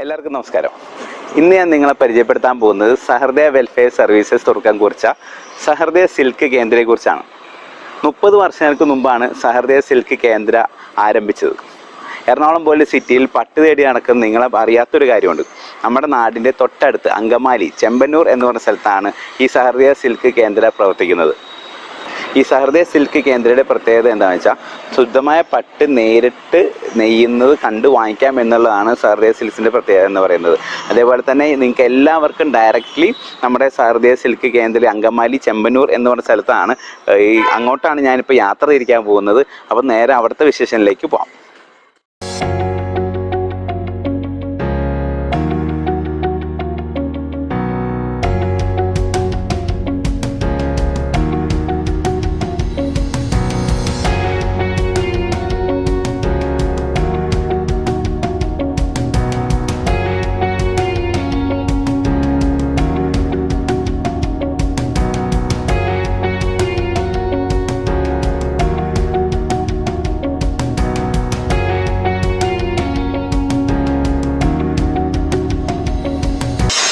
എല്ലാവർക്കും നമസ്കാരം. ഇന്ന് ഞാൻ നിങ്ങളെ പരിചയപ്പെടുത്താൻ പോകുന്നത് സഹൃദയ വെൽഫെയർ സർവീസസ് തുറക്കാൻ കുറിച്ച സഹൃദയ സിൽക്ക് കേന്ദ്രയെക്കുറിച്ചാണ്. 30 വർഷങ്ങൾക്ക് മുമ്പാണ് സഹൃദയ സിൽക്ക് കേന്ദ്ര ആരംഭിച്ചത്. എറണാകുളം പോലെ സിറ്റിയിൽ പട്ട് തേടി നടക്കുന്ന നിങ്ങളെ അറിയാത്തൊരു കാര്യമുണ്ട്. നമ്മുടെ നാടിൻ്റെ തൊട്ടടുത്ത് അങ്കമാലി ചെമ്പന്നൂർ എന്ന് പറഞ്ഞ സ്ഥലത്താണ് ഈ സഹൃദയ സിൽക്ക് കേന്ദ്ര പ്രവർത്തിക്കുന്നത്. ഈ സഹൃദയ സിൽക്ക് കേന്ദ്രയുടെ പ്രത്യേകത എന്താണെന്ന് വെച്ചാൽ ശുദ്ധമായ പട്ട് നേരിട്ട് നെയ്യുന്നത് കണ്ട് വാങ്ങിക്കാം എന്നുള്ളതാണ് സഹൃദയ സിൽക്സിൻ്റെ പ്രത്യേകത എന്ന് പറയുന്നത്. അതേപോലെ തന്നെ നിങ്ങൾക്ക് എല്ലാവർക്കും ഡയറക്റ്റ്ലി നമ്മുടെ സഹൃദയ സിൽക്ക് കേന്ദ്രം അങ്കമാലി ചെമ്പന്നൂർ എന്ന് പറഞ്ഞ സ്ഥലത്താണ്. അങ്ങോട്ടാണ് ഞാനിപ്പോൾ യാത്ര തിരിക്കാൻ പോകുന്നത്. അപ്പോൾ നേരെ അവിടുത്തെ വിശേഷങ്ങളിലേക്ക് പോകാം.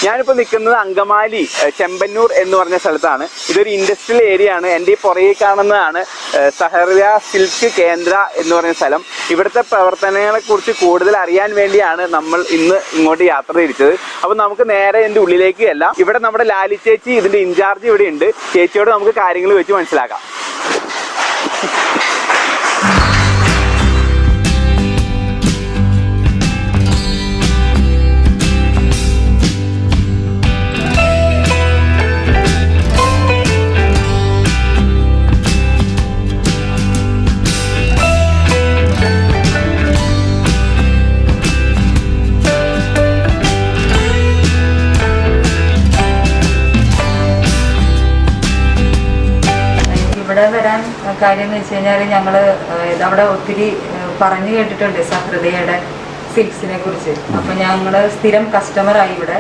ഞാനിപ്പോൾ നിൽക്കുന്നത് അങ്കമാലി ചെമ്പന്നൂർ എന്ന് പറഞ്ഞ സ്ഥലത്താണ്. ഇതൊരു ഇൻഡസ്ട്രിയൽ ഏരിയ ആണ്. എൻ്റെ ഈ പുറകെ കാണുന്നതാണ് സഹൃദയ സിൽക്ക് കേന്ദ്ര എന്ന് പറഞ്ഞ സ്ഥലം. ഇവിടുത്തെ പ്രവർത്തനങ്ങളെക്കുറിച്ച് കൂടുതൽ അറിയാൻ വേണ്ടിയാണ് നമ്മൾ ഇന്ന് ഇങ്ങോട്ട് യാത്ര തിരിച്ചത്. അപ്പോൾ നമുക്ക് നേരെ എൻ്റെ ഉള്ളിലേക്ക് അല്ല. ഇവിടെ നമ്മുടെ ലാലി ചേച്ചി ഇതിൻ്റെ ഇൻചാർജ് ഇവിടെ ഉണ്ട്. ചേച്ചിയോട് നമുക്ക് കാര്യങ്ങൾ വെച്ച് മനസ്സിലാക്കാം. ഇവിടെ വരാൻ കാര്യം എന്ന് വെച്ച് കഴിഞ്ഞാൽ ഞങ്ങൾ അവിടെ ഒത്തിരി പറഞ്ഞു കേട്ടിട്ടുണ്ട് സഹൃദയയുടെ സിൽക്സിനെ കുറിച്ച്. അപ്പം ഞങ്ങൾ സ്ഥിരം കസ്റ്റമറായി ഇവിടെ.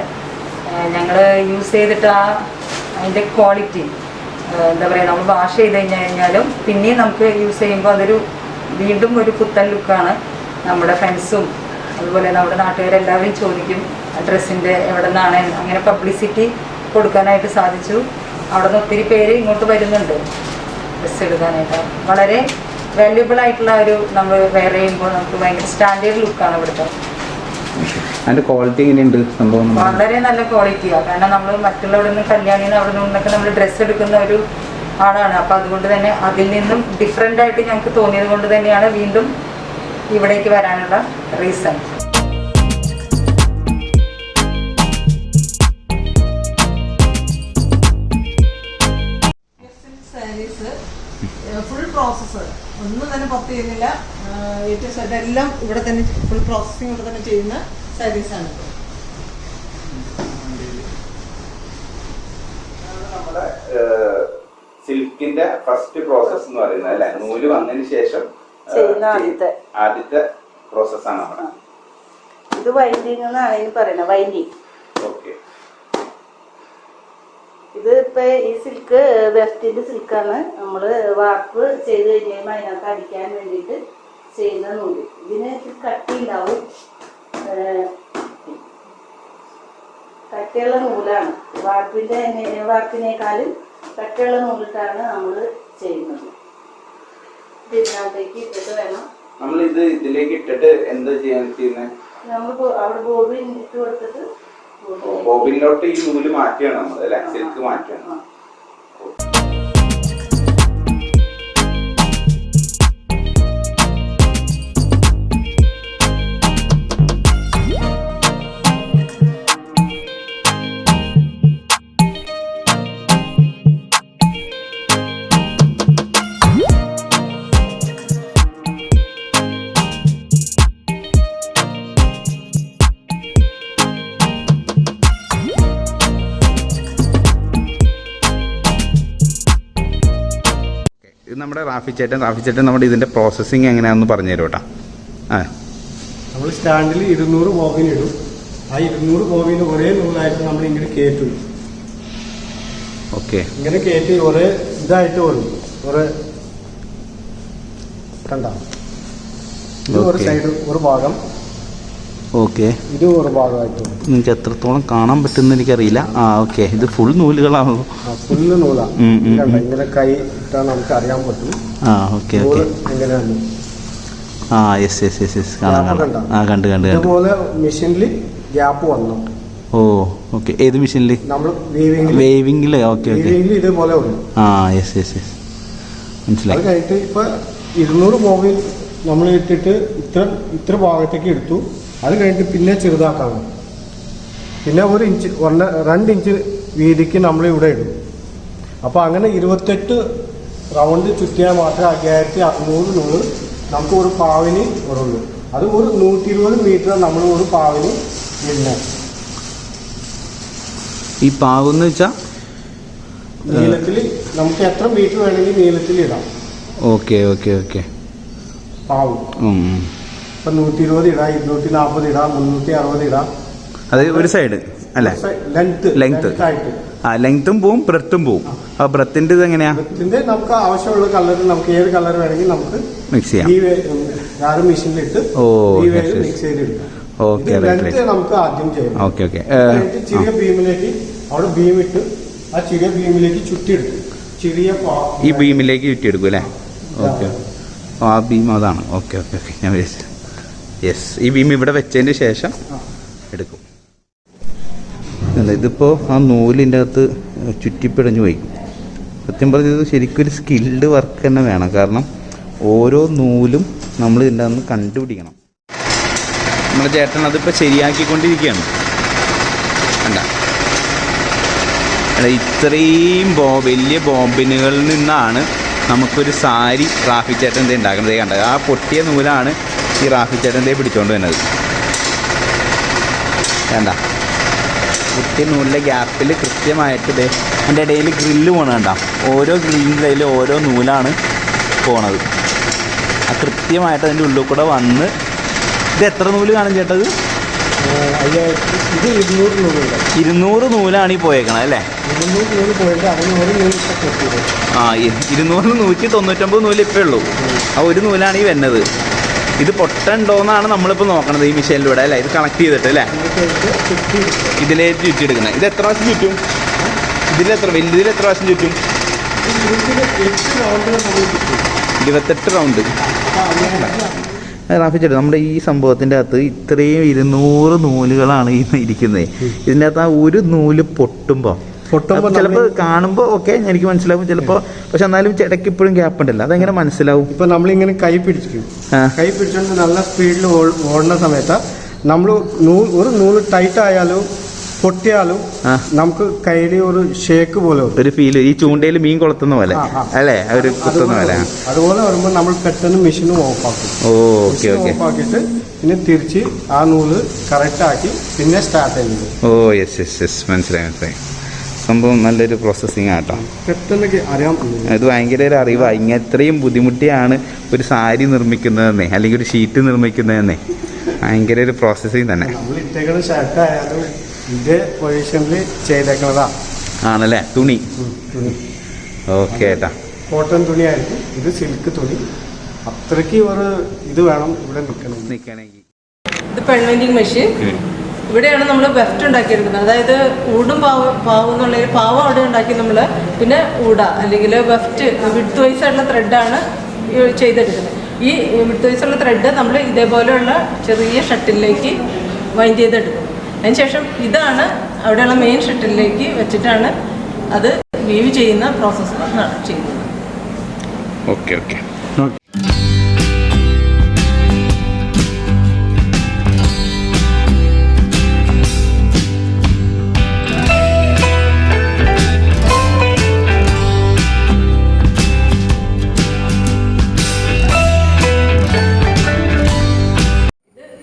ഞങ്ങൾ യൂസ് ചെയ്തിട്ട് അതിൻ്റെ ക്വാളിറ്റി എന്താ പറയുക, നമ്മൾ വാഷ് ചെയ്ത് കഴിഞ്ഞാലും പിന്നെയും നമുക്ക് യൂസ് ചെയ്യുമ്പോൾ അതൊരു വീണ്ടും ഒരു പുത്തൻ ലുക്കാണ്. നമ്മുടെ ഫ്രണ്ട്സും അതുപോലെ നമ്മുടെ നാട്ടുകാരെല്ലാവരും ചോദിക്കും ഡ്രസ്സിൻ്റെ എവിടെ നിന്നാണ്. അങ്ങനെ പബ്ലിസിറ്റി കൊടുക്കാനായിട്ട് സാധിച്ചു. അവിടെ നിന്ന് ഒത്തിരി പേര് ഇങ്ങോട്ട് വരുന്നുണ്ട് ഡ്രസ്സ് എടുക്കാനായിട്ട്. വളരെ വാല്യുബിൾ ആയിട്ടുള്ള ഒരു നമ്മൾ വെയർ ചെയ്യുമ്പോൾ നമുക്ക് ഭയങ്കര സ്റ്റാൻഡേർഡ് ലുക്കാണ് ഇവിടുത്തെ. അതിൻ്റെ ക്വാളിറ്റി എങ്ങനെയുണ്ട്? സംഭവം വളരെ നല്ല ക്വാളിറ്റിയാണ്. കാരണം നമ്മൾ മറ്റുള്ളവിടെ നിന്ന് കല്യാണിന്ന് അവിടെ നിന്നൊക്കെ നമ്മൾ ഡ്രസ്സ് എടുക്കുന്ന ഒരു ആളാണ്. അപ്പോൾ അതുകൊണ്ട് തന്നെ അതിൽ നിന്നും ഡിഫറെൻ്റ് ആയിട്ട് ഞങ്ങൾക്ക് തോന്നിയത് കൊണ്ട് തന്നെയാണ് വീണ്ടും ഇവിടേക്ക് വരാനുള്ള റീസൺ. ഫുൾ പ്രോസസ്സ് ഒന്നും തന്നെ പുറത്ത് ചെയ്യുന്നില്ല. എല്ലാം ഇവിടെ തന്നെ ഫുൾ പ്രോസസ്സിങ് ഇവിടെ തന്നെ ചെയ്യുന്ന സാരീസാണ്. നമ്മുടെ സിൽക്കിന്റെ ഫസ്റ്റ് പ്രോസസ് എന്ന് പറയുന്നത് അല്ലെ, നൂല് വന്നതിന് ശേഷം ആദ്യത്തെ പ്രോസസ്സാണ് നമ്മുടെ ഇത്. വൈൻഡിങ് എന്നാണ് ഇതിന് പറയുന്നത്, വൈൻഡിങ്. ഓക്കെ. ഇത് ഇപ്പൊ ഈ സിൽക്ക് വെസ്റ്റിന്റെ സിൽക്കാണ്. നമ്മള് വാർപ്പ് ചെയ്ത് കഴിഞ്ഞാൽ അതിനകത്ത് അടിക്കാൻ വേണ്ടിയിട്ട് ചെയ്യുന്ന നൂല്. ഇതിന് കട്ടി ഉണ്ടാവും, കട്ടിയുള്ള നൂലാണ്. വാർപ്പിനേക്കാളും കട്ടിയുള്ള നൂലിട്ടാണ് നമ്മൾ ചെയ്യുന്നത്. ഇതിനകത്തേക്ക് ഇട്ടിട്ട് വേണം നമ്മൾ ഇതിലേക്ക് ഇട്ടിട്ട് എന്താ ചെയ്യാൻ ചെയ്യുന്നത്? നമ്മൾ അവിടെ ബോബിൻ ഇട്ട് കൊടുത്തിട്ട് ബോബിനിലോട്ട് ഈ നൂല് മാറ്റിയാണ് നമ്മൾ അല്ലെ, സിൽക്ക് മാറ്റിയാണ്. ഇത് നമ്മുടെ റാഫി ചേട്ടൻ നമ്മുടെ ഇതിൻ്റെ പ്രോസസ്സിങ് എങ്ങനെയാണെന്ന് പറഞ്ഞു തരും കേട്ടോ. നമ്മൾ സ്റ്റാൻഡിൽ 200 ബോബിൻ ഇടും. ആ 200 ബോബിന് ഒരേ നൂലായിട്ട് നമ്മൾ ഇങ്ങനെ കയറ്റും. ഓക്കെ. ഇങ്ങനെ കയറ്റി ഒരേ ഇതായിട്ട് വരും. ഒരേ കണ്ട ഒരു സൈഡ് ഒരു ഭാഗം ഓക്കെ. ഇത് ഒരു ഭാഗമായിട്ടും നിങ്ങൾക്ക് എത്രത്തോളം കാണാൻ പറ്റുമെന്ന് എനിക്കറിയില്ല. ഓക്കെ, ഇത് ഫുൾ നൂലുകളാണല്ലോ. ഫുള്ള് നൂലാണ്. ഇങ്ങനെ കൈ ഇട്ടാൽ നമുക്ക് അറിയാൻ പറ്റും. Okay okay. എങ്ങനെയാണ്? യെസ് യെസ് യെസ് യെസ്, കാണാം. കണ്ട് ഇതുപോലെ മെഷീനിൽ ഗ്യാപ്പ് വന്നു. ഓക്കെ. ഏത് മെഷീനിൽ? നമ്മൾ വേവിംഗിൽ. Okay okay. ഇതുപോലെ വന്നു. യെസ് യെസ് യെസ്, മനസ്സിലായി. അത് കഴിഞ്ഞിട്ട് ഇപ്പൊ 200 ബോബിൻ നമ്മൾ ഇട്ടിട്ട് ഇത്ര ഭാഗത്തേക്ക് എടുത്തു. അത് കഴിഞ്ഞിട്ട് പിന്നെ ചെറുതാക്കാണ്. പിന്നെ 1 ഇഞ്ച് 2 ഇഞ്ച് വീതിക്ക് നമ്മൾ ഇവിടെ ഇടും. അപ്പോൾ അങ്ങനെ 28 റൗണ്ട് ചുറ്റിയാൽ മാത്രമേ 5600 നൂല് നമുക്ക് ഒരു പാവിന് വരുള്ളൂ. അത് ഒരു 120 മീറ്റർ നമ്മൾ ഒരു പാവിന് ഇടുന്നത്. ഈ പാവെന്ന് വെച്ചാൽ നീളത്തിൽ നമുക്ക് എത്ര മീറ്റർ വേണമെങ്കിൽ നീളത്തിൽ ഇടാം. Okay okay okay. പാവ് ഇപ്പം 120 ഇടാം, 240 ഇടാം, 360 ഇടാം. അത് ഒരു സൈഡ് അല്ലേ? ലെങ്ത് ആയിട്ട്. ലെങ്ത്തും പോവും ബ്രെത്തും പോവും. ആ ബ്രെത്തിന്റെ ഇത് എങ്ങനെയാ? ബ്രെത്തിന്റെ നമുക്ക് ആവശ്യമുള്ള കളർ, നമുക്ക് ഏത് കളർ വേണമെങ്കിൽ നമുക്ക് മിക്സ് ചെയ്യാം. ഈ മെഷീനിലിട്ട് മിക്സ് ചെയ്തെടുക്കാം. നമുക്ക് ആദ്യം ചെയ്യാം. Okay okay. ചെറിയ ബീമിലേക്ക് അവിടെ ബീം ഇട്ട് ആ ചെറിയ ബീമിലേക്ക് ചുറ്റിയെടുക്കും. ഈ ബീമിലേക്ക് ചുറ്റിയെടുക്കും അല്ലേ? ഓക്കെ. ആ ബീം അതാണ്. ഓക്കെ ഓക്കെ ഓക്കെ, ഞാൻ വിചാരിച്ചു. യെസ്, ഈ ബീം ഇവിടെ വെച്ചതിന് ശേഷം എടുക്കും. ഇതിപ്പോൾ ആ നൂലിൻ്റെ അകത്ത് ചുറ്റിപ്പിടഞ്ഞു പോയി. സത്യം പറഞ്ഞത് ശരിക്കും ഒരു സ്കിൽഡ് വർക്ക് തന്നെ വേണം. കാരണം ഓരോ നൂലും നമ്മൾ ഇതിൻ്റെ അകത്ത് കണ്ടുപിടിക്കണം. നമ്മുടെ ചേട്ടൻ അതിപ്പോൾ ശരിയാക്കിക്കൊണ്ടിരിക്കുകയാണ്. അല്ല ഇത്രയും വലിയ ബോബിനുകളിൽ നിന്നാണ് നമുക്കൊരു സാരി റാഫി ചേട്ടൻ ഉണ്ടാക്കുന്നത്. കണ്ടത് ആ പൊട്ടിയ നൂലാണ് ഈ റാഫി ചേട്ടൻ പിടിച്ചുകൊണ്ട് വരുന്നത്. വേണ്ട, പൊട്ടിയ നൂലിൻ്റെ ഗ്യാപ്പിൽ കൃത്യമായിട്ട് അതിൻ്റെ ഇടയിൽ ഗ്രില്ല് പോകണം. കണ്ട, ഓരോ ഗ്രില്ലിൻ്റെ ഇടയിൽ ഓരോ നൂലാണ് പോണത്. ആ കൃത്യമായിട്ട് അതിൻ്റെ ഉള്ളിൽ കൂടെ വന്ന്. ഇത് എത്ര നൂല് കാണും ചേട്ടത്? 200 നൂലാണ് ഈ പോയേക്കണം അല്ലേ? 200 നൂല് പോയിട്ട് അതിന് ഒരു നൂല് 200 199 നൂല് ഇപ്പേ ഉള്ളൂ. ആ ഒരു നൂലാണ് ഈ വരുന്നത്. ഇത് പൊട്ടുണ്ടോയെന്നാണ് നമ്മളിപ്പോൾ നോക്കണത് ഈ മെഷീനിലൂടെ അല്ലേ? ഇത് കണക്ട് ചെയ്തിട്ട് അല്ലേ ഇതിലേക്ക് ചുറ്റിയെടുക്കുന്നത്. ഇത് എത്ര പ്രാവശ്യം ചുറ്റും? ഇതിൽ എത്ര പ്രാവശ്യം ചുറ്റും? 28 റൗണ്ട്. റാഫി ചേട്ടാ, നമ്മുടെ ഈ സംഭവത്തിൻ്റെ അകത്ത് ഇത്രയും 200 നൂലുകളാണ് ഈ ഇരിക്കുന്നത്. ഇതിൻ്റെ അകത്ത് ആ ഒരു നൂല് പൊട്ടുമ്പോൾ ചിലപ്പോൾ കാണുമ്പോൾ ഓക്കെ എനിക്ക് മനസ്സിലാവും ചിലപ്പോൾ. പക്ഷെ എന്നാലും ചേട്ടയ്ക്ക് ഇപ്പോഴും ഗ്യാപ്പ് ഉണ്ടല്ലോ, അതെങ്ങനെ മനസ്സിലാവും? ഇപ്പം നമ്മളിങ്ങനെ കൈ പിടിച്ചിരിക്കും. കൈ പിടിച്ചുകൊണ്ട് നല്ല സ്പീഡിൽ ഓടുന്ന സമയത്ത് നമ്മൾ ഒരു നൂല് ടൈറ്റ് ആയാലും പൊട്ടിയാലും നമുക്ക് കയ്യിൽ ഒരു ഷേക്ക് പോലെ ഒരു ഫീൽ. ഈ ചൂണ്ടയിൽ മീൻ കൊളുത്തുന്ന പോലെ അല്ലേ? ഒരു കുത്തുന്ന പോലെ. അതുപോലെ വരുമ്പോൾ നമ്മൾ പെട്ടെന്ന് മെഷീനും ഓഫാക്കും. Okay okay. ഓഫാക്കിയിട്ട് പിന്നെ തിരിച്ച് ആ നൂല് കറക്റ്റാക്കി പിന്നെ സ്റ്റാർട്ട് ചെയ്യുന്നത്. യെസ് യെസ് യെസ്, മനസ്സിലായി. സംഭവം നല്ലൊരു പ്രോസസ്സിങ് ആട്ടോ. പെട്ടെന്ന് അറിയാൻ. ഇത് ഭയങ്കര ഒരു അറിവാണ്. ഇങ്ങനെ ഇത്രയും ബുദ്ധിമുട്ടിയാണ് ഒരു സാരി നിർമ്മിക്കുന്നതെന്നേ, അല്ലെങ്കിൽ ഒരു ഷീറ്റ് നിർമ്മിക്കുന്നതെന്നേ. ഭയങ്കര ഒരു പ്രോസസ്സിങ് തന്നെ. നമ്മൾ ഇട്ടേക്കുന്ന ഷർട്ട് ആയാലും ഇതേ പൊസിഷനിൽ ചെയ്തേക്കുന്നതാ ആണല്ലേ? തുണി ഓക്കെ ഏട്ടാ. കോട്ടൺ തുണിയായിരിക്കും ഇത്, സിൽക്ക് തുണി. അത്രയ്ക്ക് ഒരു ഇത് വേണം ഇവിടെ നിൽക്കണമെങ്കിൽ. ഇത് പെൺവെൻഡിങ് മെഷീൻ. ഇവിടെയാണ് നമ്മൾ വെഫ്റ്റ് ഉണ്ടാക്കിയെടുക്കുന്നത്. അതായത് ഊടും പാവും എന്നുള്ള പാവം അവിടെ ഉണ്ടാക്കി നമ്മൾ പിന്നെ ഊട അല്ലെങ്കിൽ വെഫ്റ്റ് വിഡ്ത്ത് വൈസ് ആയിട്ടുള്ള ത്രെഡാണ് ചെയ്തെടുക്കുന്നത്. ഈ വിഡ്ത്ത് വൈസുള്ള ത്രെഡ് നമ്മൾ ഇതേപോലെയുള്ള ചെറിയ ഷട്ടിലേക്ക് വൈൻഡ് ചെയ്തെടുക്കും. അതിനുശേഷം ഇതാണ് അവിടെയുള്ള മെയിൻ ഷട്ടിലേക്ക് വെച്ചിട്ടാണ് അത് വീവ് ചെയ്യുന്ന പ്രോസസ്സ് ചെയ്യുന്നത്. Okay okay.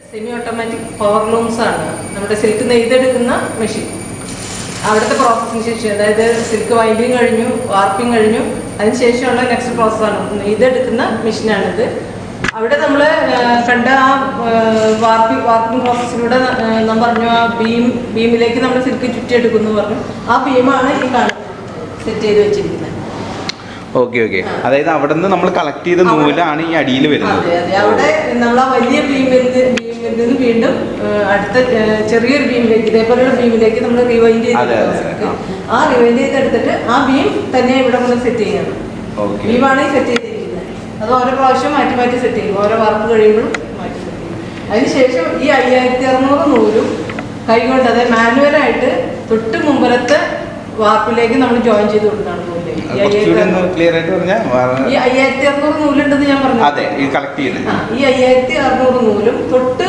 Semi automatic power looms ആണ് നമ്മുടെ സിൽക്ക് നെയ്തെടുക്കുന്ന മെഷീൻ. അവിടുത്തെ പ്രോസസ്സിന് ശേഷം, അതായത് സിൽക്ക് വൈൻഡിങ് കഴിഞ്ഞു, വാർപ്പിംഗ് കഴിഞ്ഞു, അതിനുശേഷമുള്ള നെക്സ്റ്റ് പ്രോസസ്സാണ് നെയ്തെടുക്കുന്ന മെഷീനാണിത്. അവിടെ നമ്മൾ കണ്ട ആ വാർപ്പിംഗ് പ്രോസസ്സിലൂടെ നാം പറഞ്ഞു ആ ബീമിലേക്ക് നമ്മൾ സിൽക്ക് ചുറ്റിയെടുക്കുന്നു പറഞ്ഞു. ആ ബീമാണ് ഈ സെറ്റ് ചെയ്ത് വെച്ചിരിക്കുന്നത്. Okay okay. അതായത് അവിടെ നിന്ന് നമ്മൾ കളക്ട് ചെയ്ത നൂലാണ് ഈ അടിയിൽ വരുന്നത്. അതെ അതെ. അവിടെ നമ്മൾ ആ വലിയ ബീമിൽ നിന്ന് വീണ്ടും അടുത്ത ചെറിയൊരു ബീമിലേക്ക്, ഇതേപോലെയുള്ള ബീമിലേക്ക് നമ്മൾ റിവൈൻഡ് ചെയ്ത് ആ റിവൈൻഡ് ചെയ്തെടുത്തിട്ട് ആ ബീം തന്നെ ഇവിടെ നമ്മൾ സെറ്റ് ചെയ്യണം. ബീമാണ് ഈ സെറ്റ് ചെയ്തിരിക്കുന്നത്. അത് ഓരോ പ്രാവശ്യം മാറ്റി മാറ്റി സെറ്റ് ചെയ്യും, ഓരോ വർക്ക് കഴിയുമ്പോഴും മാറ്റി സെറ്റ് ചെയ്യും. അതിനുശേഷം ഈ 5600 നൂലും കൈകൊണ്ട്, അതായത് മാനുവലായിട്ട് തൊട്ട് മുമ്പലത്തെ വാർപ്പിലേക്ക് നമ്മൾ ജോയിൻ ചെയ്ത് കൊടുക്കണം. ഈ 5600 നൂലുണ്ടെന്ന് ഞാൻ പറഞ്ഞു. ഈ 5600 നൂലും തൊട്ട്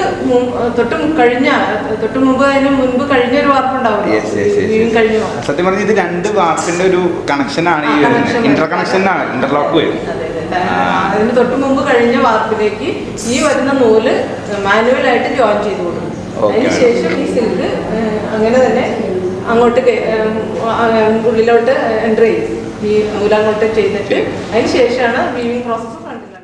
മുമ്പ് അതിന് മുൻപ് കഴിഞ്ഞൊരു വാർപ്പുണ്ടാവും. സത്യം പറഞ്ഞാൽ ഇത് രണ്ട് വാർപ്പിന്റെ ഒരു കണക്ഷനാണ്, ഇന്റർ കണക്ഷനാണ്, ഇന്റർലോക്ക് വരും. അതിന് തൊട്ട് മുമ്പ് കഴിഞ്ഞ വാർപ്പിലേക്ക് ഈ വരുന്ന നൂല് മാനുവലായിട്ട് ജോയിൻ ചെയ്ത് കൊടുക്കും. അതിനുശേഷം ഈ സിൽക്ക് അങ്ങനെ തന്നെ അങ്ങോട്ട് ഉള്ളിലോട്ട് എൻ്റർ ചെയ്യും. ഈ നൂലങ്ങോട്ട് ചെയ്തിട്ട് അതിന് ശേഷമാണ് വീവിംഗ് പ്രോസസ്സ് ഫ്രണ്ടിലാണ്.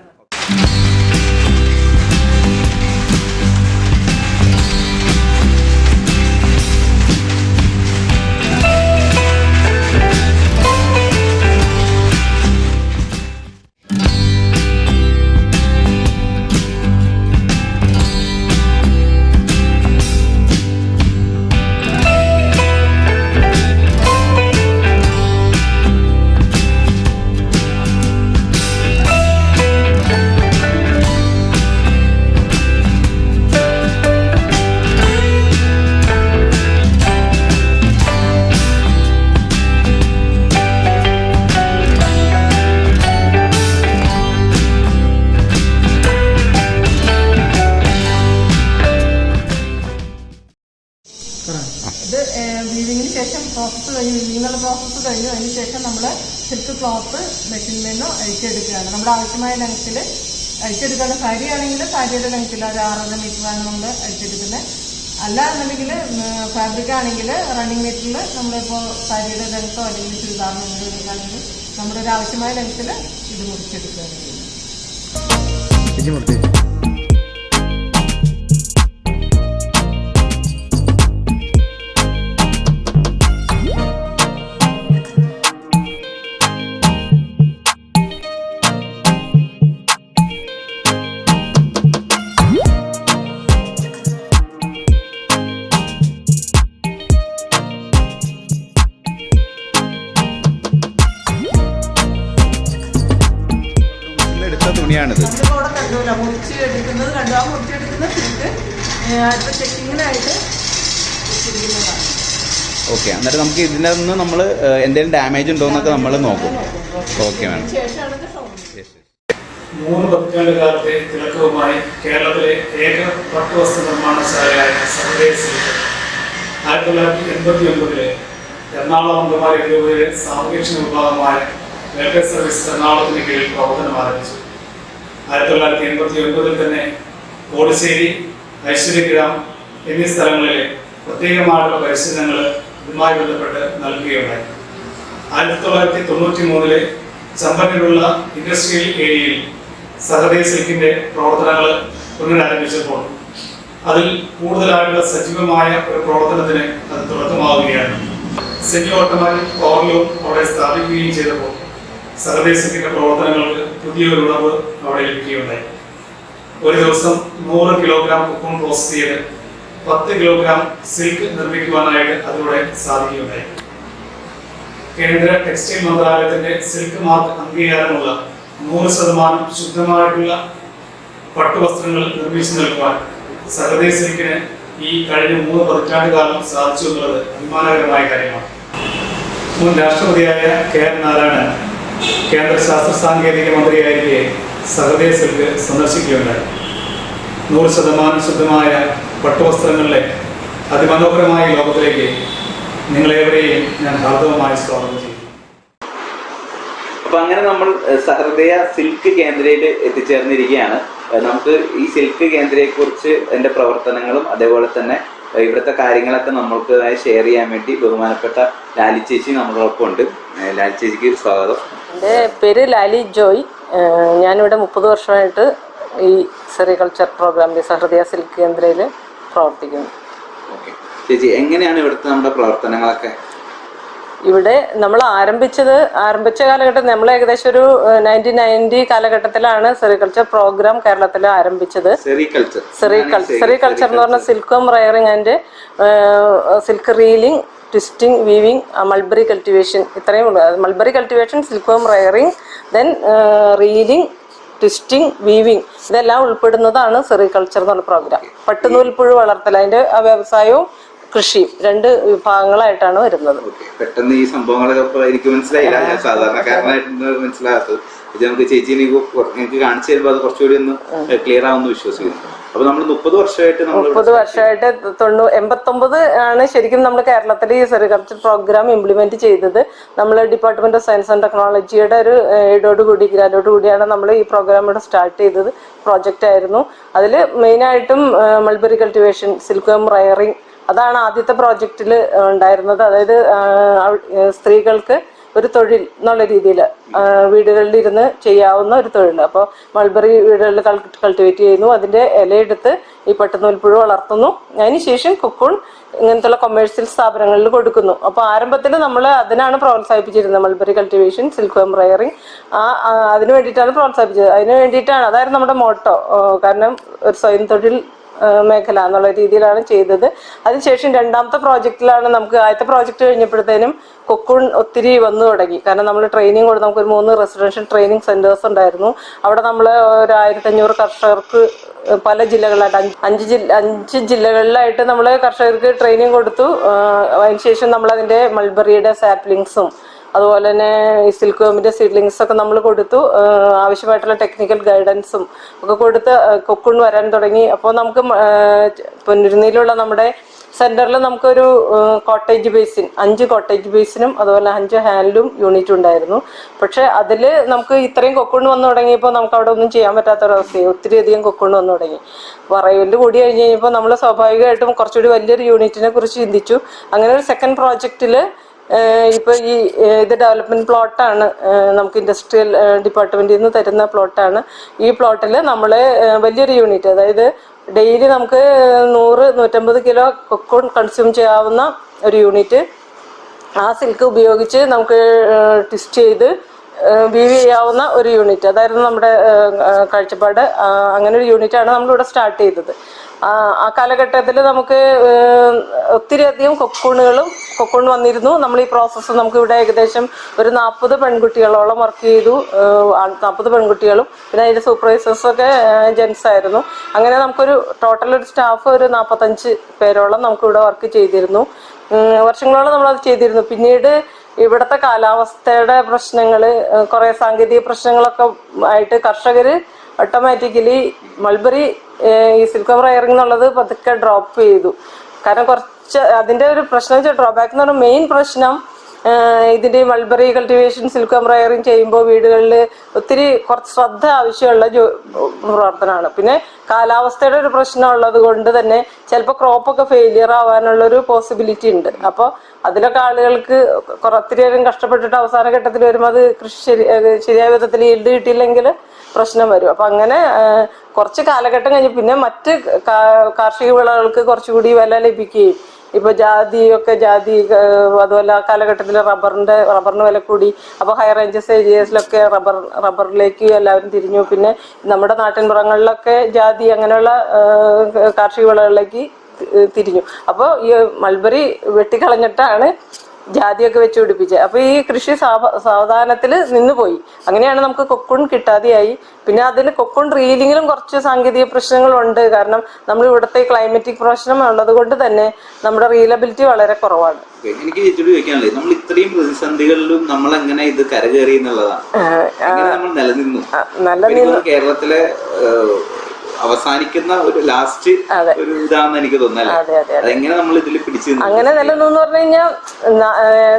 വീവിങ്ങിന് ശേഷം പ്രോസസ്സ് കഴിഞ്ഞു. അതിന് ശേഷം നമ്മൾ സിൽക്ക് ക്ലോത്ത് മെഷീനിൽ നിന്ന് അഴിച്ചെടുക്കുകയാണ്. നമ്മുടെ ആവശ്യമായ ലെങ്ത്തിൽ അഴിച്ചെടുക്കുകയാണ്. സാരിയാണെങ്കിൽ സാരിയുടെ ലെങ്ത്തിൽ ഒരു 6.5 മീറ്ററാണ് നമ്മൾ അഴിച്ചെടുക്കുന്നത്. അല്ല എന്നുണ്ടെങ്കിൽ ഫാബ്രിക് ആണെങ്കിൽ റണ്ണിങ് മീറ്ററിൽ നമ്മളിപ്പോൾ സാരിയുടെ ലെങ്ത്തോ അല്ലെങ്കിൽ ചുരിദാറിനോ എടുക്കുകയാണെങ്കിൽ നമ്മുടെ ഒരു ആവശ്യമായ ലെങ്ത്തിൽ ഇത് മുറിച്ചെടുക്കുകയാണ് ചെയ്യുന്നത്. തുണിയാണിത്. മുറിച്ചെടുക്കുന്നത് കണ്ടു. ആ മുറിച്ചെടുക്കുന്ന സിൽക്ക് അടുത്ത ചെക്കിങ്ങിനായിട്ട് വെച്ചിരിക്കുന്നതാണ്. ഓക്കെ, എന്നിട്ട് നമുക്ക് ഇതിൻ്റെ നിന്ന് നമ്മൾ എന്തെങ്കിലും ഡാമേജ് ഉണ്ടോ എന്നൊക്കെ നമ്മൾ നോക്കും. Okay ma'am. 3 പതിറ്റാണ്ടുകാലത്തെ തിളക്കവുമായി കേരളത്തിലെ ഏക പട്ടുവസ്ത്ര നിർമ്മാണശാലയായ സഹൃദയ സിൽക്ക് 1989 എറണാകുളം അങ്കമാലി രൂപതയിലെ സാമൂഹ്യക്ഷേമ വിഭാഗമായ വെൽഫെയർ സർവീസ് എറണാകുളത്തിന് കീഴിൽ പ്രവർത്തനം ആരംഭിച്ചു. 1989 തന്നെ കോടിശ്ശേരി, ഐശ്വര്യഗ്രാം എന്നീ സ്ഥലങ്ങളിലെ പ്രത്യേകമായുള്ള പരിശീലനങ്ങൾ ഇതുമായി ബന്ധപ്പെട്ട് നൽകുകയുണ്ടായി. 1993 ചമ്പന്നൂരുള്ള ഇൻഡസ്ട്രിയൽ ഏരിയയിൽ സഹൃദയ സിൽക്കിന്റെ പ്രവർത്തനങ്ങൾ പുനരാരംഭിച്ചപ്പോൾ അതിൽ കൂടുതലായുള്ള സജീവമായ ഒരു പ്രവർത്തനത്തിന് അത് തുടക്കമാവുകയാണ്. സെമി ഓട്ടോമാറ്റിക് പവർലൂം അവിടെ സ്ഥാപിക്കുകയും ചെയ്തപ്പോൾ സഹൃദയ സിൽക്കിന്റെ പ്രവർത്തനങ്ങൾക്ക് പുതിയൊരു ഉണർവ് അവിടെ ലഭിക്കുകയുണ്ടായി. ഒരു ദിവസം 100 കിലോഗ്രാം കൊക്കോൺ പ്രോസസ് ചെയ്ത് 10 കിലോഗ്രാം സിൽക്ക് നിർമ്മിക്കുവാനായിട്ട് അതിലൂടെ സാധിക്കുകയുണ്ടായി. കേന്ദ്ര ടെക്സ്റ്റൈൽ മന്ത്രാലയത്തിന്റെ സിൽക്ക് മാർക്ക് അംഗീകാരമുള്ള 100% ശുദ്ധമായിട്ടുള്ള പട്ടുവസ്ത്രങ്ങൾ നിർമ്മിച്ചു നൽകുവാൻ സഹൃദയ സിൽക്കിന് ഈ കഴിഞ്ഞ 3 പതിറ്റാണ്ട് കാലം സാധിച്ചു എന്നുള്ളത് അഭിമാനകരമായ കാര്യമാണ്. മുൻ രാഷ്ട്രപതിയായ KR നാരായണൻ കേന്ദ്ര ശാസ്ത്ര സാങ്കേതിക മന്ത്രിയായിരിക്കെ സഹൃദയ സിൽക്ക് സന്ദർശിക്കുകയുണ്ടായി. 100% ശുദ്ധമായ പട്ടുവസ്ത്രങ്ങളിലെ അതിമനോഹരമായ ലോകത്തിലേക്ക് നിങ്ങളെവരെയും ഞാൻ ഹാർദവമായി സ്വാഗതം ചെയ്യുന്നു. അപ്പൊ അങ്ങനെ നമ്മൾ സഹൃദയ സിൽക്ക് കേന്ദ്രയിൽ എത്തിച്ചേർന്നിരിക്കുകയാണ്. നമുക്ക് ഈ സിൽക്ക് കേന്ദ്രയെക്കുറിച്ച് എൻ്റെ പ്രവർത്തനങ്ങളും അതേപോലെ തന്നെ ഇവിടുത്തെ കാര്യങ്ങളൊക്കെ നമ്മൾക്ക് ഷെയർ ചെയ്യാൻ വേണ്ടി ബഹുമാനപ്പെട്ട ലാലി ചേച്ചി നമ്മളോടൊപ്പം ഉണ്ട്. ലാലി ചേച്ചിക്ക് സ്വാഗതം. എൻ്റെ പേര് ലാലി ജോയ്. ഞാനിവിടെ 30 വർഷമായിട്ട് ഈ സെറികൾച്ചർ പ്രോഗ്രാമിൽ സഹൃദയ സിൽക്ക് കേന്ദ്രയിൽ പ്രവർത്തിക്കുന്നു. ഓക്കെ ചേച്ചി, എങ്ങനെയാണ് ഇവിടുത്തെ നമ്മുടെ പ്രവർത്തനങ്ങളൊക്കെ? ഇവിടെ നമ്മൾ ആരംഭിച്ച കാലഘട്ടം നമ്മൾ ഏകദേശം ഒരു 1990 കാലഘട്ടത്തിലാണ് സെറികൾച്ചർ പ്രോഗ്രാം കേരളത്തിൽ ആരംഭിച്ചത്. സെറികൾച്ചർ എന്ന് പറഞ്ഞാൽ silkworm rearing and silk reeling, twisting, weaving, mulberry cultivation, ഇത്രയും ഉള്ളൂ. Mulberry cultivation, silkworm rearing, then reeling, twisting, weaving, ഇതെല്ലാം ഉൾപ്പെടുന്നതാണ് സെറികൾച്ചർ എന്ന് പറഞ്ഞ പ്രോഗ്രാം. പട്ടുനൂൽപ്പുഴു വളർത്തൽ, അതിന്റെ വ്യവസായവും കൃഷിയും 2 വിഭാഗങ്ങളായിട്ടാണ് വരുന്നത്. പെട്ടെന്ന് ഈ സംഭവങ്ങളൊക്കെ എനിക്ക് മനസ്സിലായില്ല, ഞാൻ സാധാരണക്കാരനായിട്ട് മനസ്സിലാകാത്തത്. ഇത് നമുക്ക് ചേച്ചി എനിക്ക് കാണിച്ചു തരുമ്പോൾ അത് കുറച്ചുകൂടി ഒന്ന് ക്ലിയർ ആവുമെന്ന് വിശ്വസിക്കുന്നു. അപ്പൊ നമ്മൾ 30 വർഷമായിട്ട് 89 ആണ് ശരിക്കും നമ്മൾ കേരളത്തിൽ ഈ സെറികൾച്ചർ പ്രോഗ്രാം ഇംപ്ലിമെന്റ് ചെയ്തത്. നമ്മൾ ഡിപ്പാർട്ട്മെന്റ് ഓഫ് സയൻസ് ആൻഡ് ടെക്നോളജിയുടെ ഒരു ഗ്രാൻഡോട് കൂടിയാണ് നമ്മൾ ഈ പ്രോഗ്രാം ഇവിടെ സ്റ്റാർട്ട് ചെയ്തത്. പ്രോജക്റ്റ് ആയിരുന്നു. അതിൽ മെയിനായിട്ടും മൾബറി കൾട്ടിവേഷൻ, സിൽക്കം റയറിംഗ്, അതാണ് ആദ്യത്തെ പ്രോജക്റ്റിൽ ഉണ്ടായിരുന്നത്. അതായത് സ്ത്രീകൾക്ക് ഒരു തൊഴിൽ എന്നുള്ള രീതിയിൽ വീടുകളിൽ ഇരുന്ന് ചെയ്യാവുന്ന ഒരു തൊഴിൽ. അപ്പോൾ മൾബറി വീടുകളിൽ കൾട്ടിവേറ്റ് ചെയ്യുന്നു, അതിൻ്റെ ഇലയെടുത്ത് ഈ പട്ടുനൂൽപ്പുഴു വളർത്തുന്നു, അതിനുശേഷം കൊക്കൂൺ ഇങ്ങനത്തുള്ള കൊമേഴ്സ്യൽ സ്ഥാപനങ്ങളിൽ കൊടുക്കുന്നു. അപ്പോൾ ആരംഭത്തിൽ നമ്മൾ അതിനാണ് പ്രോത്സാഹിപ്പിച്ചിരുന്നത്, മൾബറി കൾട്ടിവേഷൻ, സിൽക്കം റയറിംഗ്. അതിന് വേണ്ടിയിട്ടാണ് പ്രോത്സാഹിപ്പിച്ചത്. അതിന് വേണ്ടിയിട്ടാണ്, അതായിരുന്നു നമ്മുടെ മോട്ടോ. കാരണം ഒരു സ്വയം തൊഴിൽ മേഖല എന്നുള്ള രീതിയിലാണ് ചെയ്തത്. അതിനുശേഷം രണ്ടാമത്തെ പ്രോജക്റ്റിലാണ് നമുക്ക്, ആദ്യത്തെ പ്രോജക്റ്റ് കഴിഞ്ഞപ്പോഴത്തേനും കൊക്കൂൺ ഒത്തിരി വന്നു തുടങ്ങി. കാരണം നമ്മൾ ട്രെയിനിങ് കൊടുത്ത് നമുക്കൊരു 3 റെസിഡൻഷ്യൽ ട്രെയിനിങ് സെന്റേഴ്സ് ഉണ്ടായിരുന്നു. അവിടെ നമ്മൾ ഒരു 1500 കർഷകർക്ക് പല ജില്ലകളിലായിട്ട് 5 ജില്ലകളിലായിട്ട് നമ്മൾ കർഷകർക്ക് ട്രെയിനിങ് കൊടുത്തു. അതിനുശേഷം നമ്മളതിൻ്റെ മൾബറിയുടെ സാപ്ലിങ്സും അതുപോലെ തന്നെ ഈ സിൽക്ക്വേമിൻ്റെ സീഡ്ലിങ്സ് ഒക്കെ നമ്മൾ കൊടുത്തു. ആവശ്യമായിട്ടുള്ള ടെക്നിക്കൽ ഗൈഡൻസും ഒക്കെ കൊടുത്ത് കൊക്കൂൺ വരാൻ തുടങ്ങി. അപ്പോൾ നമുക്ക് പൊന്നുരുന്നിയിലുള്ള നമ്മുടെ സെന്ററിൽ നമുക്കൊരു കോട്ടേജ് ബേസിൻ, 5 കോട്ടേജ് ബേസിനും അതുപോലെ 5 ഹാൻഡ്ലൂം യൂണിറ്റും ഉണ്ടായിരുന്നു. പക്ഷെ അതിൽ നമുക്ക് ഇത്രയും കൊക്കൂൺ വന്നു തുടങ്ങിയപ്പോൾ നമുക്ക് അവിടെ ഒന്നും ചെയ്യാൻ പറ്റാത്തൊരവസ്ഥയായി. ഒത്തിരി അധികം കൊക്കൂൺ വന്നു തുടങ്ങി. പറയല് കൂടി കഴിഞ്ഞ് കഴിഞ്ഞപ്പോൾ നമ്മൾ സ്വാഭാവികമായിട്ടും കുറച്ചുകൂടി വലിയൊരു യൂണിറ്റിനെ കുറിച്ച് ചിന്തിച്ചു. അങ്ങനെ ഒരു സെക്കൻഡ് പ്രോജക്റ്റിൽ ഇപ്പോൾ ഇത് ഡെവലപ്മെന്റ് പ്ലോട്ടാണ്, നമുക്ക് ഇൻഡസ്ട്രിയൽ ഡിപ്പാർട്ട്മെന്റിൽ നിന്ന് തരുന്ന പ്ലോട്ടാണ്. ഈ പ്ലോട്ടിൽ നമ്മൾ വലിയൊരു യൂണിറ്റ്, അതായത് ഡെയിലി നമുക്ക് 100-150 കിലോ കൊക്കൂൺ കൺസ്യൂം ചെയ്യാവുന്ന ഒരു യൂണിറ്റ്, ആ സിൽക്ക് ഉപയോഗിച്ച് നമുക്ക് ട്വിസ്റ്റ് ചെയ്ത് വീവ് ചെയ്യാവുന്ന ഒരു യൂണിറ്റ്, അതായിരുന്നു നമ്മുടെ കാഴ്ചപ്പാട്. അങ്ങനെ ഒരു യൂണിറ്റാണ് നമ്മളിവിടെ സ്റ്റാർട്ട് ചെയ്തത്. ആ കാലഘട്ടത്തിൽ നമുക്ക് ഒത്തിരി അധികം കൊക്കൂൺ വന്നിരുന്നു. നമ്മൾ ഈ പ്രോസസ്സ് നമുക്കിവിടെ ഏകദേശം ഒരു 40 പെൺകുട്ടികളോളം വർക്ക് ചെയ്തു. 40 പെൺകുട്ടികളും പിന്നെ അതിൻ്റെ സൂപ്പർവൈസേഴ്സൊക്കെ ജെൻസ് ആയിരുന്നു. അങ്ങനെ നമുക്കൊരു ടോട്ടൽ ഒരു സ്റ്റാഫ് ഒരു 45 പേരോളം നമുക്കിവിടെ വർക്ക് ചെയ്തിരുന്നു. വർഷങ്ങളോളം നമ്മളത് ചെയ്തിരുന്നു. പിന്നീട് ഇവിടുത്തെ കാലാവസ്ഥയുടെ പ്രശ്നങ്ങൾ, കുറേ സാങ്കേതിക പ്രശ്നങ്ങളൊക്കെ ആയിട്ട് കർഷകർ ഓട്ടോമാറ്റിക്കലി മൾബറി ഈ സിൽക്കം റയറിംഗ് എന്നുള്ളത് പതുക്കെ ഡ്രോപ്പ് ചെയ്തു. കാരണം കുറച്ച് അതിൻ്റെ ഒരു പ്രശ്നം വെച്ചാൽ, ഡ്രോബാക്ക് എന്ന് പറഞ്ഞാൽ മെയിൻ പ്രശ്നം ഇതിൻ്റെ മൾബറി കൾട്ടിവേഷൻ, സിൽക്കം റയറിംഗ് ചെയ്യുമ്പോൾ വീടുകളിൽ ഒത്തിരി കുറച്ച് ശ്രദ്ധ ആവശ്യമുള്ള പ്രവർത്തനമാണ്. പിന്നെ കാലാവസ്ഥയുടെ ഒരു പ്രശ്നം ഉള്ളത് കൊണ്ട് തന്നെ ചിലപ്പോൾ ക്രോപ്പൊക്കെ ഫെയിലിയർ ആവാനുള്ളൊരു പോസിബിലിറ്റി ഉണ്ട്. അപ്പോൾ അതിലൊക്കെ ആളുകൾക്ക് ഒത്തിരിയേരം കഷ്ടപ്പെട്ടിട്ട് അവസാന ഘട്ടത്തിൽ വരുമ്പോൾ അത് കൃഷി ശരിയായ വിധത്തിൽ ഈൽഡ് കിട്ടിയില്ലെങ്കിൽ പ്രശ്നം വരും. അപ്പം അങ്ങനെ കുറച്ച് കാലഘട്ടം കഴിഞ്ഞ് പിന്നെ മറ്റ് കാർഷിക വിളകൾക്ക് കുറച്ചുകൂടി വില ലഭിക്കുകയും, ഇപ്പോൾ ജാതി അതുപോലെ ആ കാലഘട്ടത്തിൽ റബ്ബറിന് വില കൂടി. അപ്പോൾ ഹൈ റേഞ്ചസ് ഏരിയസിലൊക്കെ റബ്ബറിലേക്ക് എല്ലാവരും തിരിഞ്ഞു. പിന്നെ നമ്മുടെ നാട്ടിൻപുറങ്ങളിലൊക്കെ ജാതി അങ്ങനെയുള്ള കാർഷിക വിളകളിലേക്ക് തിരിഞ്ഞു. അപ്പോൾ ഈ മൾബറി വെട്ടിക്കളഞ്ഞിട്ടാണ് ജാതിയൊക്കെ വെച്ച് പിടിപ്പിച്ചത്. അപ്പോൾ ഈ കൃഷി സാവധാനത്തിൽ നിന്നുപോയി. അങ്ങനെയാണ് നമുക്ക് കൊക്കൂൺ കിട്ടാതെയായി. പിന്നെ അതിൽ കൊക്കൂൺ റീലിങ്ങിലും കുറച്ച് സാങ്കേതിക പ്രശ്നങ്ങളുണ്ട്. കാരണം നമ്മൾ ഇവിടുത്തെ ക്ലൈമറ്റിക് പ്രശ്നം ഉള്ളത് കൊണ്ട് തന്നെ നമ്മുടെ റീലബിലിറ്റി വളരെ കുറവാണ്. എനിക്ക് ചോദിക്കാനുള്ളത്, നമ്മൾ ഇത്രയും പ്രതിസന്ധികളിലും നമ്മൾ എങ്ങനെ ഇത് കരകയറി എന്നുള്ളതാണ്. നമ്മൾ നിലനിന്നു കേരളത്തിലെ അവസാനിക്കുന്ന ഒരു ലാസ്റ്റ് ഒരു ഇതാണെന്ന് എനിക്ക് തോന്നുന്നല്ലേ. അതെങ്ങനെ നമ്മൾ ഇതിൽ പിടിച്ചു അങ്ങനെ നിലനിന്നു പറഞ്ഞു കഴിഞ്ഞാൽ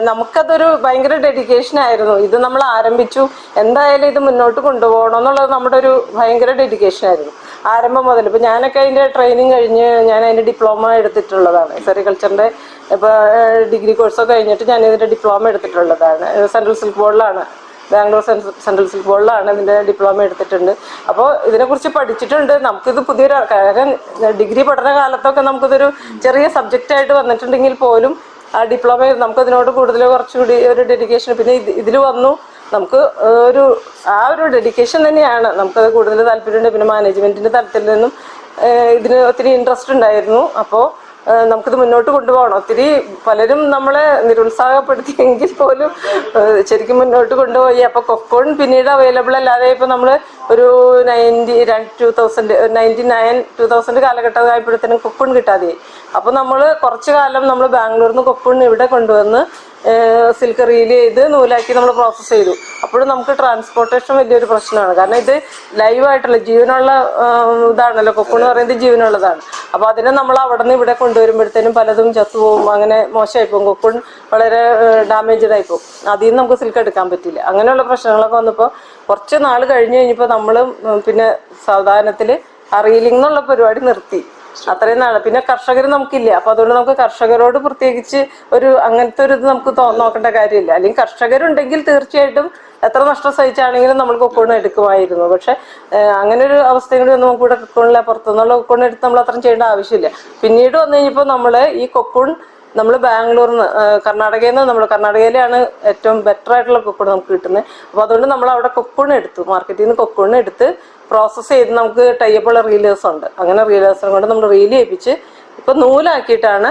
നമുക്കതൊരു ഭയങ്കര ഡെഡിക്കേഷൻ ആയിരുന്നു. ഇത് നമ്മൾ ആരംഭിച്ചു, എന്തായാലും ഇത് മുന്നോട്ട് കൊണ്ടുപോകണം എന്നുള്ളത് നമ്മുടെ ഒരു ഭയങ്കര ഡെഡിക്കേഷൻ ആയിരുന്നു ആരംഭം മുതൽ. ഇപ്പം ഞാനൊക്കെ അതിൻ്റെ ട്രെയിനിങ് കഴിഞ്ഞ് ഞാൻ അതിൻ്റെ ഡിപ്ലോമ എടുത്തിട്ടുള്ളതാണ്. സെറികൾച്ചറിൻ്റെ ഇപ്പോൾ ഡിഗ്രി കോഴ്സൊക്കെ കഴിഞ്ഞിട്ട് ഞാൻ ഇതിൻ്റെ ഡിപ്ലോമ എടുത്തിട്ടുള്ളതാണ്. സെൻട്രൽ സിൽക്ക് ബോർഡിലാണ്, ബാംഗ്ലൂർ സെൻട്രൽ സിൽക്ക് ബോർഡിലാണ് ഇതിൻ്റെ ഡിപ്ലോമ എടുത്തിട്ടുണ്ട്. അപ്പോൾ ഇതിനെക്കുറിച്ച് പഠിച്ചിട്ടുണ്ട്. നമുക്കിത് പുതിയൊരു കാര്യം ഡിഗ്രി പഠന കാലത്തൊക്കെ നമുക്കിതൊരു ചെറിയ സബ്ജക്റ്റായിട്ട് വന്നിട്ടുണ്ടെങ്കിൽ പോലും ആ ഡിപ്ലോമ നമുക്കതിനോട് കൂടുതൽ കുറച്ചുകൂടി ഒരു ഡെഡിക്കേഷൻ, പിന്നെ ഇതിൽ വന്നു നമുക്ക് ഒരു ഡെഡിക്കേഷൻ തന്നെയാണ്. നമുക്കത് കൂടുതൽ താല്പര്യമുണ്ട്. പിന്നെ മാനേജ്മെന്റിന്റെ തലത്തിൽ നിന്നും ഇതിന് ഒത്തിരി ഇൻട്രസ്റ്റ് ഉണ്ടായിരുന്നു. അപ്പോൾ നമുക്കിത് മുന്നോട്ട് കൊണ്ടുപോകണം. ഒത്തിരി പലരും നമ്മളെ നിരുത്സാഹപ്പെടുത്തിയെങ്കിൽ പോലും ശരിക്കും മുന്നോട്ട് കൊണ്ടുപോയി. അപ്പോൾ കൊക്കോൺ പിന്നീട് അവൈലബിൾ അല്ലാതെ ഇപ്പോൾ നമ്മൾ ഒരു 2000 കാലഘട്ടമായപ്പോഴത്തേനും കൊക്കോൺ കിട്ടാതെയായി. അപ്പോൾ നമ്മൾ കുറച്ച് കാലം നമ്മൾ ബാംഗ്ലൂരിൽ നിന്ന് കൊക്കോൺ ഇവിടെ കൊണ്ടുവന്ന് സിൽക്ക് റീൽ ചെയ്ത് നൂലാക്കി നമ്മൾ പ്രോസസ്സ് ചെയ്തു. അപ്പോഴും നമുക്ക് ട്രാൻസ്പോർട്ടേഷൻ വലിയൊരു പ്രശ്നമാണ്. കാരണം ഇത് ലൈവായിട്ടുള്ള ജീവനുള്ള ഇതാണല്ലോ, കൊക്കോൺ എന്ന് പറയുന്നത് ജീവനുള്ളതാണ്. അപ്പോൾ അതിനെ നമ്മൾ അവിടെ നിന്ന് ഇവിടെ കൊണ്ടുവരുമ്പോഴത്തേനും പലതും ചത്തുപോകും, അങ്ങനെ മോശമായി പോകും. കൊക്കോൺ വളരെ ഡാമേജ്ഡ് ആയി പോകും. അതിൽ നിന്ന് നമുക്ക് സിൽക്ക് എടുക്കാൻ പറ്റില്ല. അങ്ങനെയുള്ള പ്രശ്നങ്ങളൊക്കെ വന്നപ്പോൾ കുറച്ച് നാൾ കഴിഞ്ഞപ്പോൾ നമ്മൾ പിന്നെ സാവധാനത്തിൽ റീലിംഗ് എന്നുള്ള പരിപാടി നിർത്തി. അത്രയും നാളെ പിന്നെ കർഷകർ നമുക്കില്ല. അപ്പൊ അതുകൊണ്ട് നമുക്ക് കർഷകരോട് പ്രത്യേകിച്ച് അങ്ങനത്തെ ഒരു ഇത് നമുക്ക് നോക്കേണ്ട കാര്യമില്ല. അല്ലെങ്കിൽ കർഷകരുണ്ടെങ്കിൽ തീർച്ചയായിട്ടും എത്ര നഷ്ടം സഹിച്ചാണെങ്കിലും നമ്മൾ കൊക്കോൺ എടുക്കുമായിരുന്നു. പക്ഷെ അങ്ങനെ ഒരു അവസ്ഥയും കൂടി ഒന്നും നമുക്ക് ഇവിടെ കൊക്കോണില്ല. പുറത്തുനിന്നുള്ള കൊക്കോൺ എടുത്ത് നമ്മൾ അത്രയും ചെയ്യേണ്ട ആവശ്യമില്ല. പിന്നീട് വന്നു കഴിഞ്ഞപ്പോൾ നമ്മൾ ഈ കൊക്കോൺ നമ്മൾ ബാംഗ്ലൂരിൽ നിന്ന് കർണാടകയിലാണ് ഏറ്റവും ബെറ്റർ ആയിട്ടുള്ള കൊക്കോൺ നമുക്ക് കിട്ടുന്നത്. അപ്പോൾ അതുകൊണ്ട് നമ്മൾ അവിടെ കൊക്കോൺ എടുത്തു, മാർക്കറ്റിൽ നിന്ന് കൊക്കോൺ എടുത്ത് പ്രോസസ്സ് ചെയ്ത് നമുക്ക് ടൈപ്പുള്ള റീലേഴ്സ് ഉണ്ട്. അങ്ങനെ റീലേഴ്സിനെ കൊണ്ട് നമ്മൾ റീൽ ചെയ്യിപ്പിച്ച് ഇപ്പൊ നൂലാക്കിയിട്ടാണ്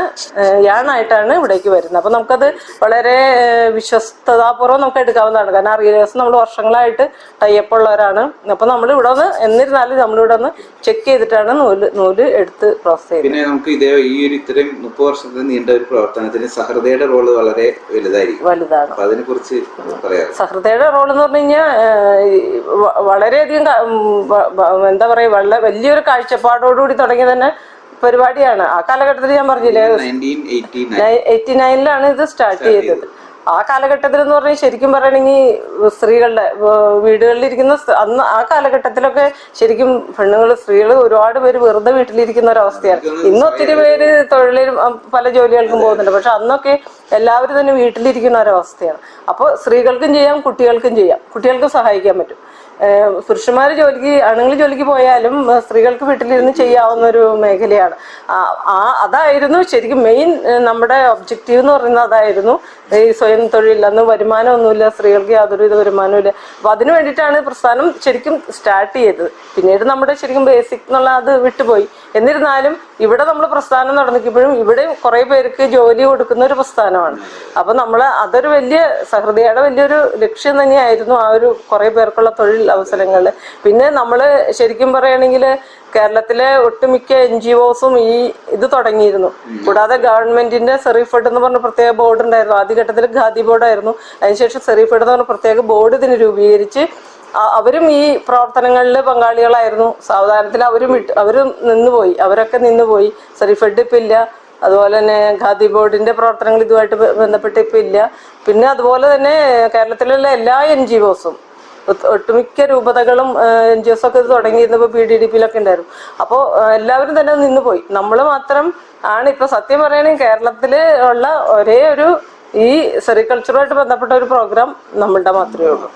യാണായിട്ടാണ് ഇവിടേക്ക് വരുന്നത്. അപ്പൊ നമുക്കത് വളരെ വിശ്വസ്തതാപൂർവ്വം നമുക്ക് എടുക്കാവുന്നതാണ്. കാരണം ആ റീലേഴ്സ് നമ്മൾ വർഷങ്ങളായിട്ട് ടൈപ്പ് ഉള്ളവരാണ്. അപ്പൊ നമ്മൾ ഇവിടെ ഒന്ന് എന്നിരുന്നാലും നമ്മളിവിടെ ഒന്ന് ചെക്ക് ചെയ്തിട്ടാണ് നൂല് എടുത്ത് പ്രോസസ് ചെയ്യുന്നത്. പിന്നെ നമുക്ക് ഇത്രയും 30 വർഷത്തെ നീണ്ട ഒരു പ്രവർത്തനത്തിന് സഹൃദയുടെ റോള് വളരെ വലുതാണ്. അതിനെ കുറിച്ച് പറയാം. സഹൃദയുടെ റോൾ എന്ന് പറഞ്ഞു കഴിഞ്ഞാൽ വളരെയധികം എന്താ പറയാ, വലിയൊരു കാഴ്ചപ്പാടോടുകൂടി തുടങ്ങി തന്നെ പരിപാടിയാണ്. ആ കാലഘട്ടത്തിൽ ഞാൻ പറഞ്ഞില്ലേ 89-ലാണ് ഇത് സ്റ്റാർട്ട് ചെയ്തത്. ആ കാലഘട്ടത്തിൽ എന്ന് പറഞ്ഞാൽ ശരിക്കും പറയണെങ്കിൽ സ്ത്രീകളുടെ വീടുകളിലിരിക്കുന്ന അന്ന് ആ കാലഘട്ടത്തിലൊക്കെ ശരിക്കും സ്ത്രീകൾ ഒരുപാട് പേര് വെറുതെ വീട്ടിലിരിക്കുന്ന ഒരവസ്ഥയാണ്. ഇന്ന് ഒത്തിരി പേര് തൊഴിലിലും പല ജോലികൾക്കും പോകുന്നുണ്ട്. പക്ഷെ അന്നൊക്കെ എല്ലാവരും തന്നെ വീട്ടിലിരിക്കുന്ന ഒരവസ്ഥയാണ്. അപ്പോൾ സ്ത്രീകൾക്കും ചെയ്യാം, കുട്ടികൾക്കും ചെയ്യാം, കുട്ടികൾക്കും സഹായിക്കാൻ പറ്റും. പുരുഷന്മാർ ആണുങ്ങൾ ജോലിക്ക് പോയാലും സ്ത്രീകൾക്ക് വീട്ടിലിരുന്ന് ചെയ്യാവുന്ന ഒരു മേഖലയാണ്. അതായിരുന്നു ശരിക്കും മെയിൻ നമ്മുടെ ഒബ്ജക്റ്റീവ് എന്ന് പറയുന്നത്. അതായിരുന്നു ഈ സ്വയം തൊഴിൽ. അന്ന് വരുമാനമൊന്നുമില്ല, സ്ത്രീകൾക്ക് യാതൊരുവിധ വരുമാനമില്ല. അപ്പൊ അതിനു വേണ്ടിയിട്ടാണ് പ്രസ്ഥാനം ശരിക്കും സ്റ്റാർട്ട് ചെയ്തത്. പിന്നീട് നമ്മുടെ ശരിക്കും ബേസിക് എന്നുള്ള അത് വിട്ടുപോയി. എന്നിരുന്നാലും ഇവിടെ നമ്മൾ പ്രസ്ഥാനം നടന്നിപ്പോഴും ഇവിടെ കുറെ പേർക്ക് ജോലി കൊടുക്കുന്ന ഒരു പ്രസ്ഥാനമാണ്. അപ്പൊ അതൊരു വലിയ സഹൃദയയുടെ വലിയൊരു ലക്ഷ്യം തന്നെയായിരുന്നു ആ ഒരു കുറെ പേർക്കുള്ള തൊഴിൽ അവസരങ്ങൾ. പിന്നെ നമ്മൾ ശരിക്കും പറയുകയാണെങ്കിൽ കേരളത്തിലെ ഒട്ടുമിക്ക NGOസും ഇത് തുടങ്ങിയിരുന്നു. കൂടാതെ ഗവൺമെന്റിന്റെ സെറിഫെഡ് എന്ന് പറഞ്ഞ പ്രത്യേക ബോർഡ് ഉണ്ടായിരുന്നു. ആദ്യഘട്ടത്തിൽ ഖാദി ബോർഡായിരുന്നു. അതിനുശേഷം സെറിഫെഡ് എന്ന് പറഞ്ഞ പ്രത്യേക ബോർഡ് ഇതിന് രൂപീകരിച്ച് അവരും ഈ പ്രവർത്തനങ്ങളിൽ പങ്കാളികളായിരുന്നു. സാവധാനത്തിൽ അവരും നിന്നുപോയി, അവരൊക്കെ നിന്നുപോയി. സെറിഫെഡ് ഇപ്പം ഇല്ല. അതുപോലെ തന്നെ ഖാദി ബോർഡിന്റെ പ്രവർത്തനങ്ങൾ ഇതുമായിട്ട് ബന്ധപ്പെട്ട് ഇപ്പം ഇല്ല. പിന്നെ അതുപോലെ തന്നെ കേരളത്തിലുള്ള എല്ലാ NGOസും ഒട്ടുമിക്ക രൂപതകളും NGOs ഒക്കെ ഇത് തുടങ്ങിയിരുന്നപ്പോൾ PDDP-യിലൊക്കെ ഉണ്ടായിരുന്നു. അപ്പോൾ എല്ലാവരും തന്നെ നിന്നുപോയി. നമ്മൾ മാത്രം ആണ് ഇപ്പൊ സത്യം പറയുകയാണെങ്കിൽ കേരളത്തിൽ ഉള്ള ഒരേ ഒരു ഈ സെറികൾച്ചറുമായിട്ട് ബന്ധപ്പെട്ട ഒരു പ്രോഗ്രാം നമ്മളുടെ മാത്രമേ ഉള്ളൂ.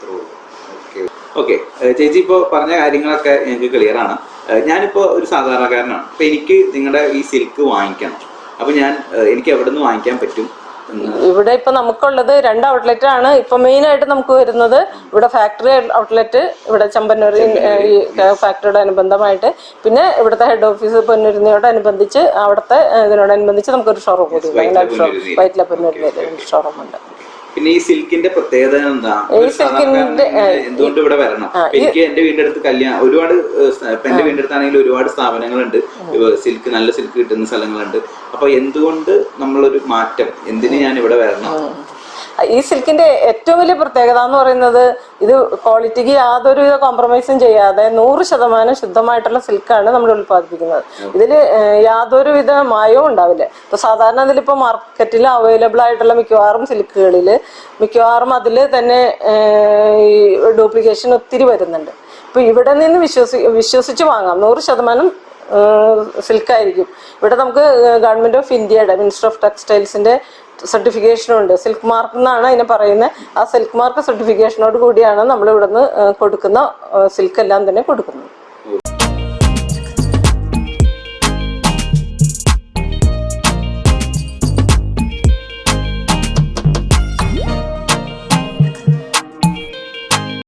ഓക്കെ ചേച്ചി, ഇപ്പോൾ പറഞ്ഞ കാര്യങ്ങളൊക്കെ എനിക്ക് ക്ലിയർ ആണ്. ഞാനിപ്പോ ഒരു സാധാരണക്കാരനാണ്. അപ്പൊ എനിക്ക് നിങ്ങളുടെ ഈ സിൽക്ക് വാങ്ങിക്കണം. അപ്പൊ എനിക്ക് എവിടെ നിന്ന് വാങ്ങിക്കാൻ പറ്റും? ഇവിടെ ഇപ്പൊ നമുക്കുള്ളത് 2 ഔട്ട്ലെറ്റ് ആണ് ഇപ്പൊ മെയിൻ ആയിട്ട് നമുക്ക് വരുന്നത്. ഇവിടെ ഫാക്ടറി ഔട്ട്ലെറ്റ്, ഇവിടെ ചമ്പന്നൂർ ഈ ഫാക്ടറിയോട് അനുബന്ധമായിട്ട്, പിന്നെ ഇവിടുത്തെ ഹെഡ് ഓഫീസ് പൊന്നൂരിനോടനുബന്ധിച്ച് അവിടുത്തെ ഇതിനോടനുബന്ധിച്ച് നമുക്കൊരു ഷോറൂം കൂടി വൈറ്റിലപ്പൊന്നൂരിൽ ഷോറൂം ഉണ്ട്. പിന്നെ ഈ സിൽക്കിന്റെ പ്രത്യേകത എന്താ? എന്തുകൊണ്ട് ഇവിടെ വരണം? എനിക്ക് എന്റെ വീടിന്റെ അടുത്ത് ഒരുപാട് എന്റെ വീടിന്റെ അടുത്താണെങ്കിൽ ഒരുപാട് സ്ഥാപനങ്ങളുണ്ട്, നല്ല സിൽക്ക് കിട്ടുന്ന സ്ഥലങ്ങളുണ്ട്. അപ്പൊ എന്തുകൊണ്ട് നമ്മളൊരു മാറ്റം, എന്തിന് ഞാൻ ഇവിടെ വരണം? ഈ സിൽക്കിന്റെ ഏറ്റവും വലിയ പ്രത്യേകത എന്ന് പറയുന്നത് ഇത് ക്വാളിറ്റിക്ക് യാതൊരുവിധ കോംപ്രമൈസും ചെയ്യാതെ 100% ശുദ്ധമായിട്ടുള്ള സിൽക്കാണ് നമ്മൾ ഉൽപ്പാദിപ്പിക്കുന്നത്. ഇതില് യാതൊരുവിധ മായവും ഉണ്ടാവില്ല. ഇപ്പൊ സാധാരണ ഇതിലിപ്പോ മാർക്കറ്റിൽ അവൈലബിൾ ആയിട്ടുള്ള മിക്കവാറും സിൽക്കുകളില് അതിൽ തന്നെ ഈ ഡ്യൂപ്ലിക്കേഷൻ ഒത്തിരി വരുന്നുണ്ട്. ഇപ്പൊ ഇവിടെ നിന്ന് വിശ്വസിച്ച് വാങ്ങാം. 100% സിൽക്കായിരിക്കും. ഇവിടെ നമുക്ക് ഗവൺമെന്റ് ഓഫ് ഇന്ത്യയുടെ മിനിസ്റ്റർ ഓഫ് ടെക്സ്റ്റൈൽസിന്റെ സർട്ടിഫിക്കേഷനുണ്ട്. സിൽക്ക് മാർക്ക് എന്നാണ് അതിനെ പറയുന്നത്. ആ സിൽക്ക് മാർക്ക് സർട്ടിഫിക്കേഷനോട് കൂടിയാണ് നമ്മൾ ഇവിടുന്ന് കൊടുക്കുന്ന സിൽക്ക് എല്ലാം തന്നെ കൊടുക്കുന്നത്.